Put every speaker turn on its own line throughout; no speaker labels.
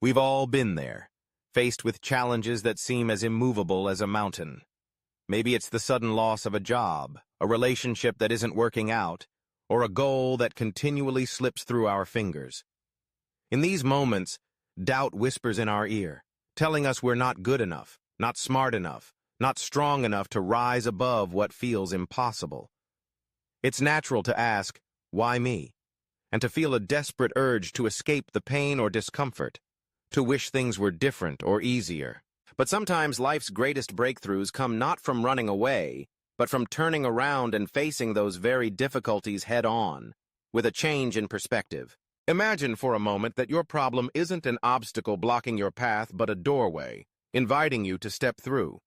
We've all been there, faced with challenges that seem as immovable as a mountain. Maybe it's the sudden loss of a job, a relationship that isn't working out, or a goal that continually slips through our fingers. In these moments, doubt whispers in our ear, telling us we're not good enough, not smart enough, not strong enough to rise above what feels impossible. It's natural to ask, why me? And to feel a desperate urge to escape the pain or discomfort, to wish things were different or easier. But sometimes life's greatest breakthroughs come not from running away, but from turning around and facing those very difficulties head-on, with a change in perspective. Imagine for a moment that your problem isn't an obstacle blocking your path, but a doorway, inviting you to step through.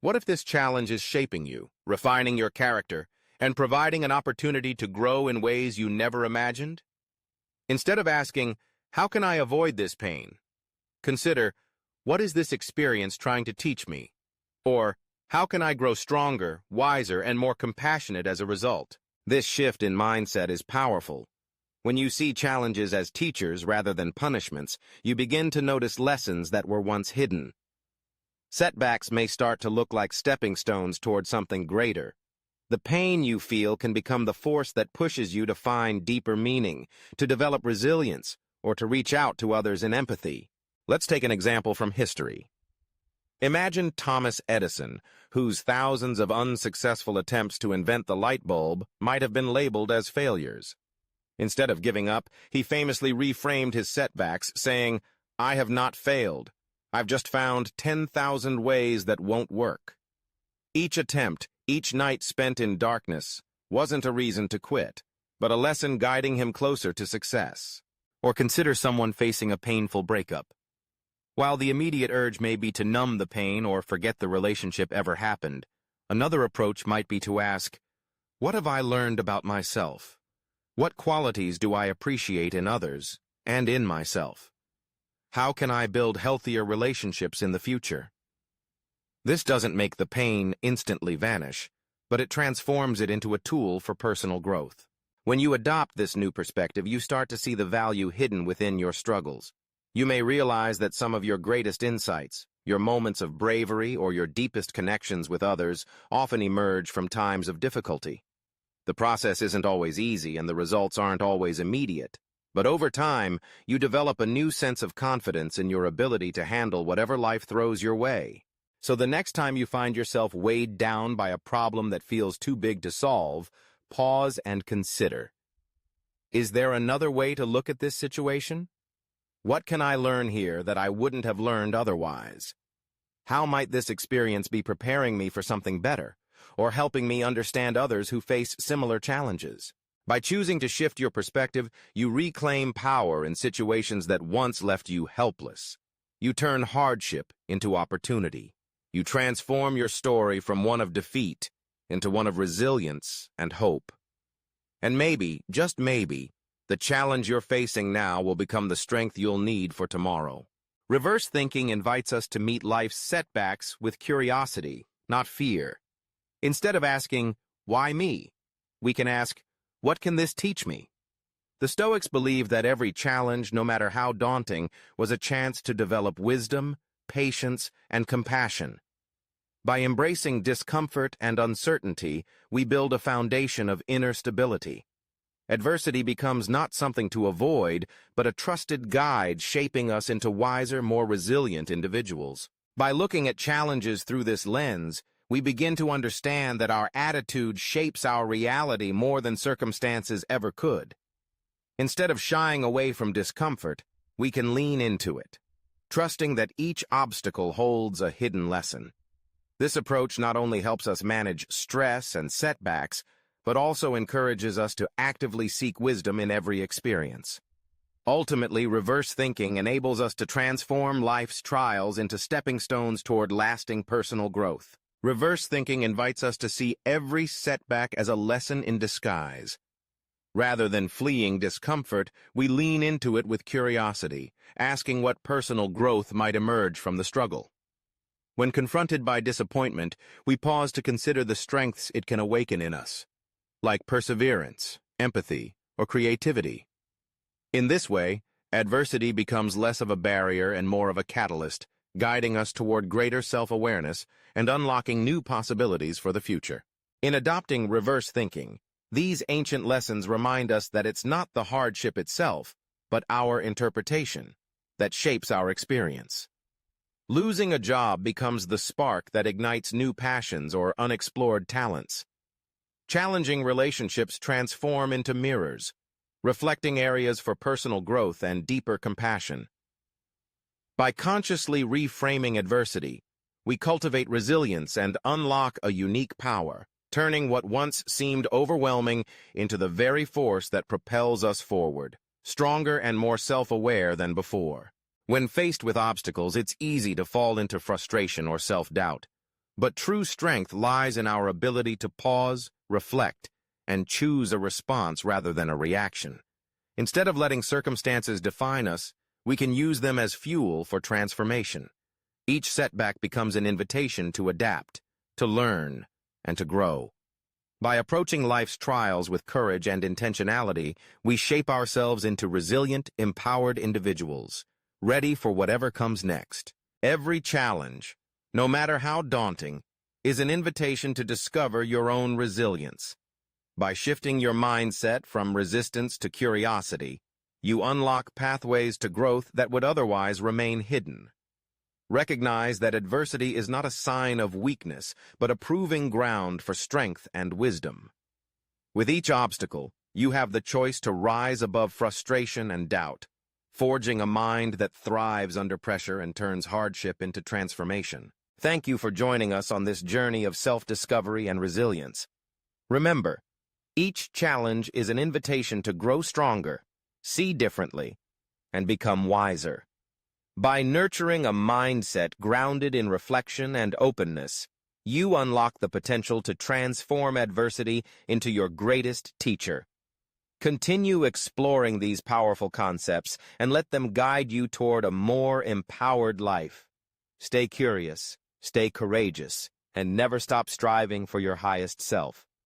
What if this challenge is shaping you, refining your character, and providing an opportunity to grow in ways you never imagined? Instead of asking, how can I avoid this pain? Consider, what is this experience trying to teach me? Or, how can I grow stronger, wiser, and more compassionate as a result? This shift in mindset is powerful. When you see challenges as teachers rather than punishments, you begin to notice lessons that were once hidden. Setbacks may start to look like stepping stones toward something greater. The pain you feel can become the force that pushes you to find deeper meaning, to develop resilience, or to reach out to others in empathy. Let's take an example from history. Imagine Thomas Edison, whose thousands of unsuccessful attempts to invent the light bulb might have been labeled as failures. Instead of giving up, he famously reframed his setbacks, saying, "I have not failed. I've just found 10,000 ways that won't work." Each attempt, each night spent in darkness, wasn't a reason to quit, but a lesson guiding him closer to success. Or consider someone facing a painful breakup. While the immediate urge may be to numb the pain or forget the relationship ever happened, another approach might be to ask, what have I learned about myself? What qualities do I appreciate in others and in myself? How can I build healthier relationships in the future? This doesn't make the pain instantly vanish, but it transforms it into a tool for personal growth. When you adopt this new perspective, you start to see the value hidden within your struggles. You may realize that some of your greatest insights, your moments of bravery, or your deepest connections with others often emerge from times of difficulty. The process isn't always easy and the results aren't always immediate, but over time, you develop a new sense of confidence in your ability to handle whatever life throws your way. So the next time you find yourself weighed down by a problem that feels too big to solve, pause and consider. Is there another way to look at this situation? What can I learn here that I wouldn't have learned otherwise? How might this experience be preparing me for something better, or helping me understand others who face similar challenges? By choosing to shift your perspective, you reclaim power in situations that once left you helpless. You turn hardship into opportunity. You transform your story from one of defeat into one of resilience and hope. And maybe, just maybe, the challenge you're facing now will become the strength you'll need for tomorrow. Reverse thinking invites us to meet life's setbacks with curiosity, not fear. Instead of asking, why me? We can ask, what can this teach me? The Stoics believed that every challenge, no matter how daunting, was a chance to develop wisdom, patience, and compassion. By embracing discomfort and uncertainty, we build a foundation of inner stability. Adversity becomes not something to avoid, but a trusted guide shaping us into wiser, more resilient individuals. By looking at challenges through this lens, we begin to understand that our attitude shapes our reality more than circumstances ever could. Instead of shying away from discomfort, we can lean into it, trusting that each obstacle holds a hidden lesson. This approach not only helps us manage stress and setbacks, but also encourages us to actively seek wisdom in every experience. Ultimately, reverse thinking enables us to transform life's trials into stepping stones toward lasting personal growth. Reverse thinking invites us to see every setback as a lesson in disguise. Rather than fleeing discomfort, we lean into it with curiosity, asking what personal growth might emerge from the struggle. When confronted by disappointment, we pause to consider the strengths it can awaken in us, like perseverance, empathy, or creativity. In this way, Adversity becomes less of a barrier and more of a catalyst, guiding us toward greater self-awareness and unlocking new possibilities for the future. In adopting reverse thinking, these ancient lessons remind us that it's not the hardship itself, but our interpretation that shapes our experience. Losing a job becomes the spark that ignites new passions or unexplored talents. Challenging relationships transform into mirrors, reflecting areas for personal growth and deeper compassion. By consciously reframing adversity, we cultivate resilience and unlock a unique power, turning what once seemed overwhelming into the very force that propels us forward, stronger and more self-aware than before. When faced with obstacles, it's easy to fall into frustration or self-doubt. But true strength lies in our ability to pause, reflect, and choose a response rather than a reaction. Instead of letting circumstances define us, we can use them as fuel for transformation. Each setback becomes an invitation to adapt, to learn, and to grow. By approaching life's trials with courage and intentionality, we shape ourselves into resilient, empowered individuals, ready for whatever comes next. Every challenge, no matter how daunting, is an invitation to discover your own resilience. By shifting your mindset from resistance to curiosity, you unlock pathways to growth that would otherwise remain hidden. Recognize that adversity is not a sign of weakness, but a proving ground for strength and wisdom. With each obstacle, you have the choice to rise above frustration and doubt, forging a mind that thrives under pressure and turns hardship into transformation. Thank you for joining us on this journey of self-discovery and resilience. Remember, each challenge is an invitation to grow stronger, see differently, and become wiser. By nurturing a mindset grounded in reflection and openness, you unlock the potential to transform adversity into your greatest teacher. Continue exploring these powerful concepts and let them guide you toward a more empowered life. Stay curious, stay courageous, and never stop striving for your highest self.